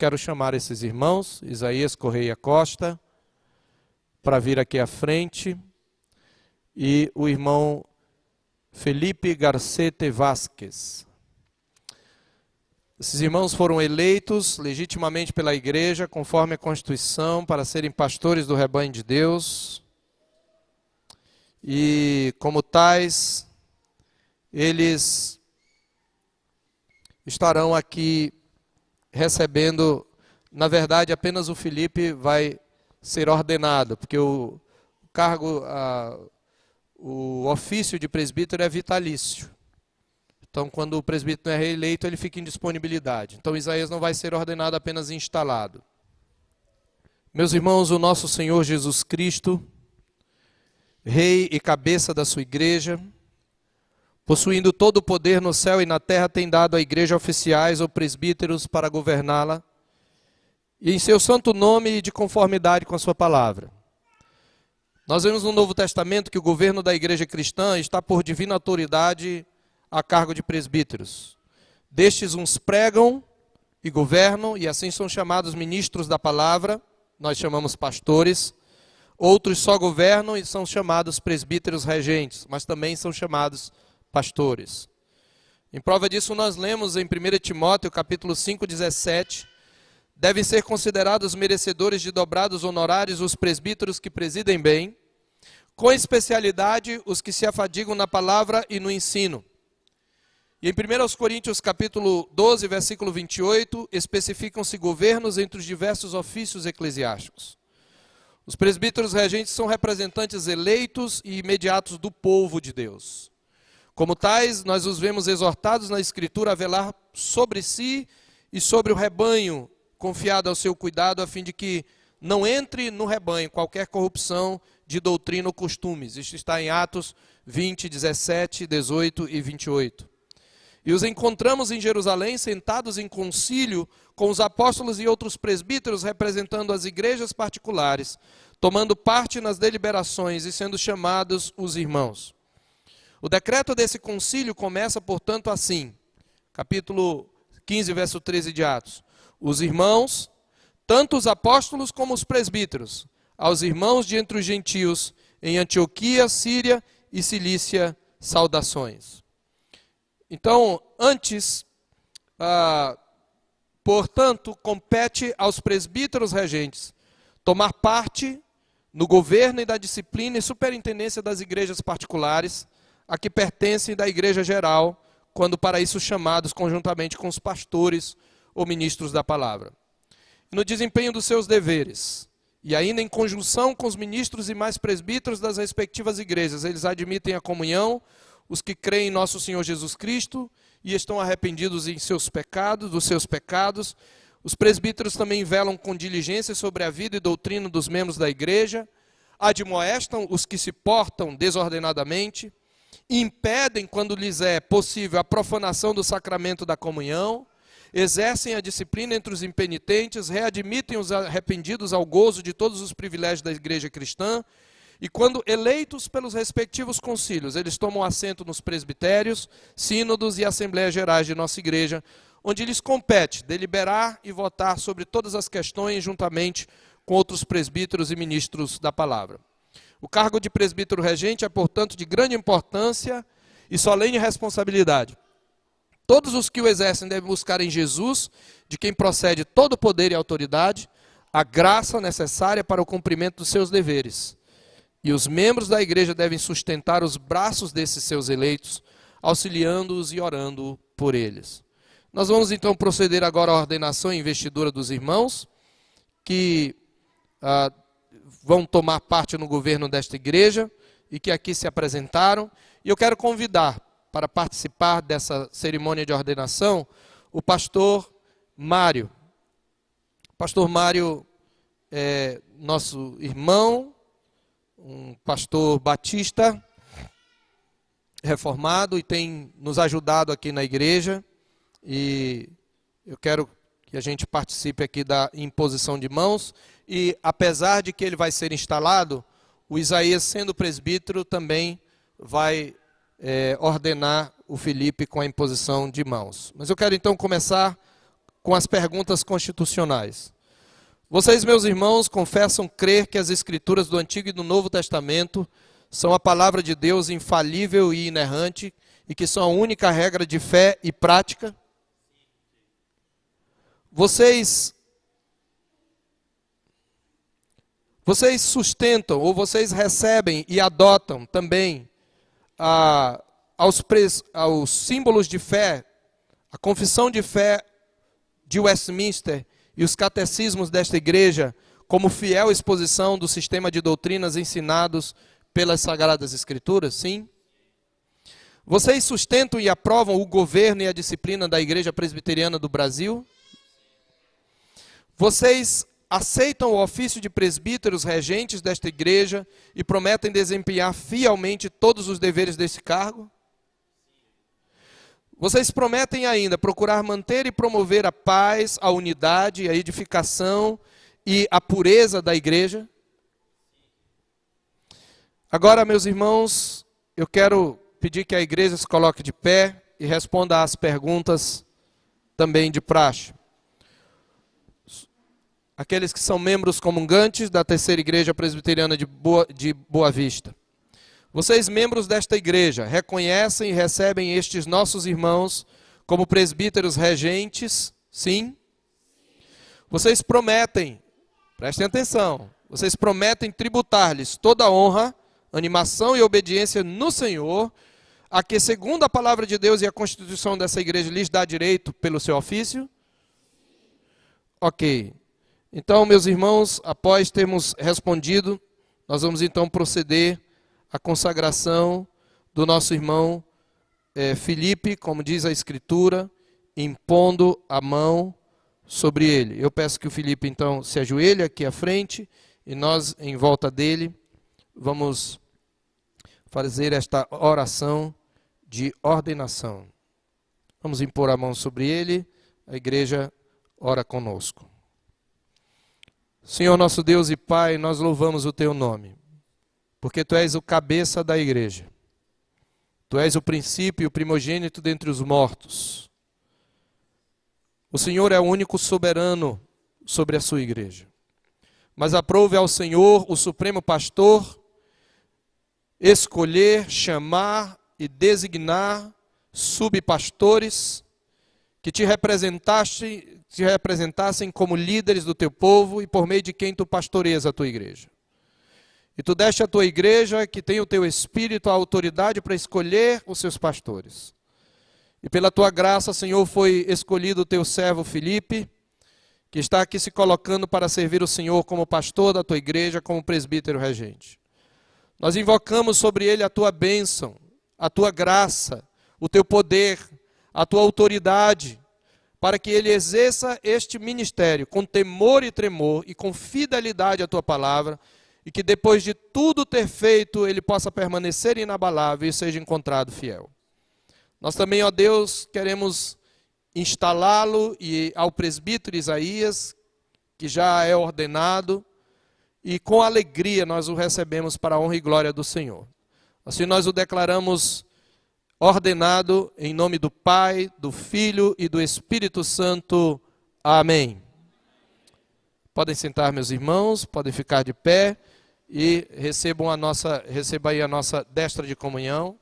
quero chamar esses irmãos, Isaías Correia Costa, para vir aqui à frente, e o irmão Felipe Garcete Vasquez. Esses irmãos foram eleitos legitimamente pela igreja, conforme a Constituição, para serem pastores do rebanho de Deus. E, como tais, eles estarão aqui recebendo, na verdade, apenas o Felipe vai ser ordenado, porque o cargo, o ofício de presbítero é vitalício. Então, quando o presbítero não é reeleito, ele fica em disponibilidade. Então, Isaías não vai ser ordenado, apenas instalado. Meus irmãos, o nosso Senhor Jesus Cristo, Rei e cabeça da sua igreja, possuindo todo o poder no céu e na terra, tem dado à igreja oficiais ou presbíteros para governá-la, e em seu santo nome e de conformidade com a sua palavra. Nós vemos no Novo Testamento que o governo da igreja cristã está por divina autoridade a cargo de presbíteros. Destes uns pregam e governam, e assim são chamados ministros da palavra, nós chamamos pastores. Outros só governam e são chamados presbíteros regentes, mas também são chamados pastores. Em prova disso, nós lemos em 1 Timóteo, capítulo 5, 17, devem ser considerados merecedores de dobrados honorários os presbíteros que presidem bem, com especialidade os que se afadigam na palavra e no ensino. E em 1 Coríntios, capítulo 12, versículo 28, especificam-se governos entre os diversos ofícios eclesiásticos. Os presbíteros regentes são representantes eleitos e imediatos do povo de Deus. Como tais, nós os vemos exortados na Escritura a velar sobre si e sobre o rebanho, confiado ao seu cuidado, a fim de que não entre no rebanho qualquer corrupção de doutrina ou costumes. Isto está em Atos 20, 17, 18 e 28. E os encontramos em Jerusalém, sentados em concílio com os apóstolos e outros presbíteros, representando as igrejas particulares, tomando parte nas deliberações e sendo chamados os irmãos. O decreto desse concílio começa, portanto, assim, capítulo 15, verso 13 de Atos. Os irmãos, tanto os apóstolos como os presbíteros, aos irmãos de entre os gentios, em Antioquia, Síria e Cilícia, saudações. Então, antes, portanto, compete aos presbíteros regentes tomar parte no governo e da disciplina e superintendência das igrejas particulares, a que pertencem da igreja geral, quando para isso chamados conjuntamente com os pastores ou ministros da palavra. No desempenho dos seus deveres, e ainda em conjunção com os ministros e mais presbíteros das respectivas igrejas, eles admitem a comunhão, os que creem em nosso Senhor Jesus Cristo e estão arrependidos dos seus pecados. Os presbíteros também velam com diligência sobre a vida e doutrina dos membros da igreja, admoestam os que se portam desordenadamente, impedem, quando lhes é possível, a profanação do sacramento da comunhão, exercem a disciplina entre os impenitentes, readmitem os arrependidos ao gozo de todos os privilégios da igreja cristã, e quando eleitos pelos respectivos concílios, eles tomam assento nos presbitérios, sínodos e assembleias gerais de nossa igreja, onde lhes compete deliberar e votar sobre todas as questões juntamente com outros presbíteros e ministros da palavra. O cargo de presbítero regente é, portanto, de grande importância e solene responsabilidade. Todos os que o exercem devem buscar em Jesus, de quem procede todo o poder e autoridade, a graça necessária para o cumprimento dos seus deveres. E os membros da igreja devem sustentar os braços desses seus eleitos, auxiliando-os e orando por eles. Nós vamos então proceder agora à ordenação e investidura dos irmãos, que vão tomar parte no governo desta igreja e que aqui se apresentaram. E eu quero convidar para participar dessa cerimônia de ordenação o pastor Mário. O pastor Mário é nosso irmão, um pastor batista reformado e tem nos ajudado aqui na igreja, e eu quero que a gente participe aqui da imposição de mãos, e apesar de que ele vai ser instalado, o Isaías, sendo presbítero, também vai ordenar o Felipe com a imposição de mãos. Mas eu quero então começar com as perguntas constitucionais. Vocês, meus irmãos, confessam crer que as Escrituras do Antigo e do Novo Testamento são a palavra de Deus infalível e inerrante e que são a única regra de fé e prática? Vocês sustentam ou vocês recebem e adotam também aos símbolos de fé, a confissão de fé de Westminster e os catecismos desta igreja como fiel exposição do sistema de doutrinas ensinados pelas Sagradas Escrituras? Sim. Vocês sustentam e aprovam o governo e a disciplina da Igreja Presbiteriana do Brasil? Vocês aceitam o ofício de presbíteros regentes desta igreja e prometem desempenhar fielmente todos os deveres desse cargo? Vocês prometem ainda procurar manter e promover a paz, a unidade, a edificação e a pureza da igreja? Agora, meus irmãos, eu quero pedir que a igreja se coloque de pé e responda às perguntas também de praxe. Aqueles que são membros comungantes da Terceira Igreja Presbiteriana de Boa Vista. Vocês, membros desta igreja, reconhecem e recebem estes nossos irmãos como presbíteros regentes? Sim? Vocês prometem, prestem atenção, vocês prometem tributar-lhes toda a honra, animação e obediência no Senhor, a que, segundo a palavra de Deus e a Constituição dessa igreja, lhes dá direito pelo seu ofício? Ok. Então, meus irmãos, após termos respondido, nós vamos então proceder à consagração do nosso irmão Filipe, como diz a Escritura, impondo a mão sobre ele. Eu peço que o Filipe então se ajoelhe aqui à frente e nós, em volta dele, vamos fazer esta oração de ordenação. Vamos impor a mão sobre ele, a igreja ora conosco. Senhor nosso Deus e Pai, nós louvamos o Teu nome, porque Tu és o cabeça da igreja. Tu és o princípio e o primogênito dentre os mortos. O Senhor é o único soberano sobre a sua igreja. Mas aprove ao Senhor, o supremo pastor, escolher, chamar e designar subpastores que te representassem como líderes do teu povo e por meio de quem tu pastoreias a tua igreja. E tu deste a tua igreja, que tem o teu espírito, a autoridade para escolher os seus pastores. E pela tua graça, Senhor, foi escolhido o teu servo Filipe, que está aqui se colocando para servir o Senhor como pastor da tua igreja, como presbítero regente. Nós invocamos sobre ele a tua bênção, a tua graça, o teu poder, a tua autoridade, para que ele exerça este ministério com temor e tremor e com fidelidade à tua palavra, e que depois de tudo ter feito, ele possa permanecer inabalável e seja encontrado fiel. Nós também, ó Deus, queremos instalá-lo e ao presbítero Isaías, que já é ordenado, e com alegria nós o recebemos para a honra e glória do Senhor. Assim nós o declaramos ordenado em nome do Pai, do Filho e do Espírito Santo. Amém. Podem sentar, meus irmãos, podem ficar de pé e recebam receba aí a nossa destra de comunhão.